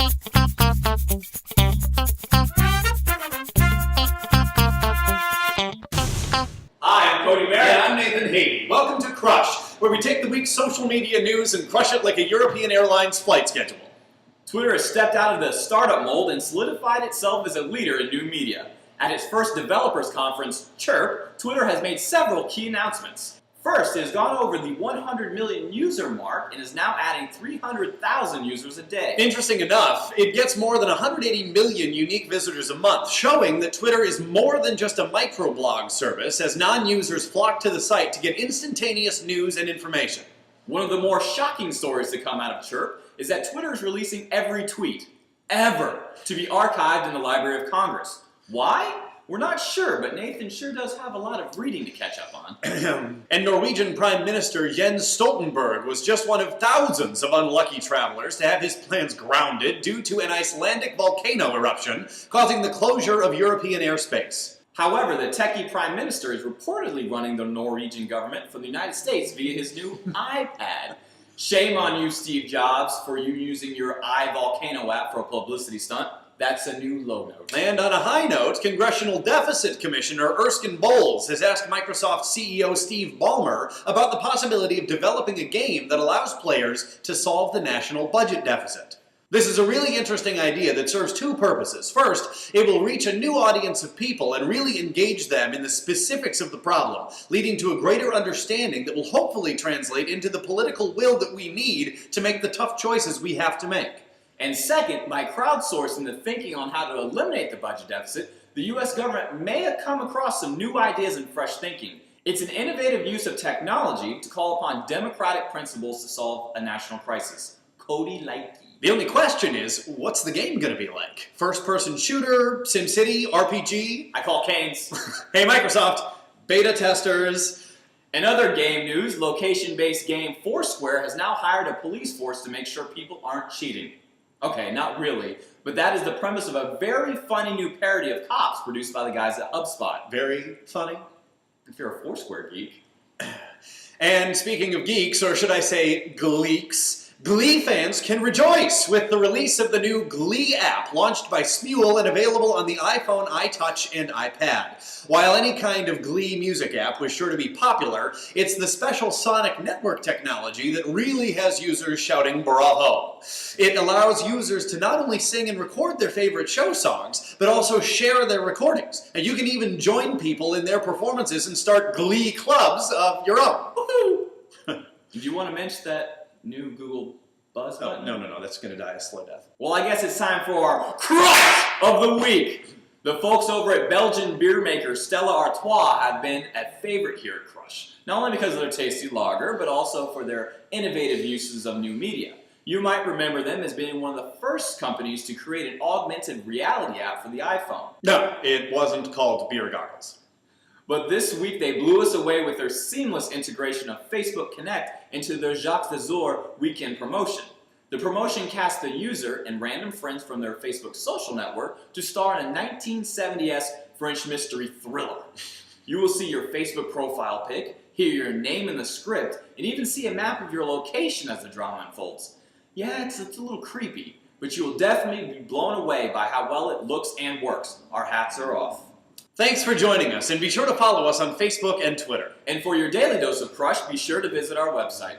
Hi, I'm Cody Merritt. And I'm Nathan Haiti. Welcome to Crush, where we take the week's social media news and crush it like a European Airlines flight schedule. Twitter has stepped out of the startup mold and solidified itself as a leader in new media. At its first developers conference, Chirp, Twitter has made several key announcements. First, it has gone over the 100 million user mark and is now adding 300,000 users a day. Interesting enough, it gets more than 180 million unique visitors a month, showing that Twitter is more than just a microblog service, as non-users flock to the site to get instantaneous news and information. One of the more shocking stories to come out of Chirp is that Twitter is releasing every tweet, ever, to be archived in the Library of Congress. Why? We're not sure, but Nathan sure does have a lot of reading to catch up on. And Norwegian Prime Minister Jens Stoltenberg was just one of thousands of unlucky travelers to have his plans grounded due to an Icelandic volcano eruption, causing the closure of European airspace. However, the techie prime minister is reportedly running the Norwegian government from the United States via his new iPad. Shame on you, Steve Jobs, for you using your iVolcano app for a publicity stunt. That's a new low note. And on a high note, Congressional Deficit Commissioner Erskine Bowles has asked Microsoft CEO Steve Ballmer about the possibility of developing a game that allows players to solve the national budget deficit. This is a really interesting idea that serves two purposes. First, it will reach a new audience of people and really engage them in the specifics of the problem, leading to a greater understanding that will hopefully translate into the political will that we need to make the tough choices we have to make. And second, by crowdsourcing the thinking on how to eliminate the budget deficit, the US government may have come across some new ideas and fresh thinking. It's an innovative use of technology to call upon democratic principles to solve a national crisis. Cody likey. The only question is, what's the game going to be like? First-person shooter, SimCity, RPG? I call Canes. Hey Microsoft, beta testers. In other game news, location-based game Foursquare has now hired a police force to make sure people aren't cheating. Okay, not really, but that is the premise of a very funny new parody of Cops produced by the guys at HubSpot. Very funny. If you're a Foursquare geek. And speaking of geeks, or should I say gleeks, Glee fans can rejoice with the release of the new Glee app, launched by Smule and available on the iPhone, iTouch, and iPad. While any kind of Glee music app was sure to be popular, it's the special Sonic Network technology that really has users shouting bravo. It allows users to not only sing and record their favorite show songs, but also share their recordings. And you can even join people in their performances and start Glee clubs of your own. Woohoo! Did you want to mention that new Google Buzz button? No, that's going to die a slow death. Well, I guess it's time for our Crush of the Week. The folks over at Belgian beer maker Stella Artois have been a favorite here at Crush. Not only because of their tasty lager, but also for their innovative uses of new media. You might remember them as being one of the first companies to create an augmented reality app for the iPhone. No, it wasn't called Beer Goggles. But this week they blew us away with their seamless integration of Facebook Connect into their Jacques d'Azur weekend promotion. The promotion cast the user and random friends from their Facebook social network to star in a 1970s French mystery thriller. You will see your Facebook profile pic, hear your name in the script, and even see a map of your location as the drama unfolds. Yeah, it's a little creepy, but you will definitely be blown away by how well it looks and works. Our hats are off. Thanks for joining us, and be sure to follow us on Facebook and Twitter. And for your daily dose of Crush, be sure to visit our website.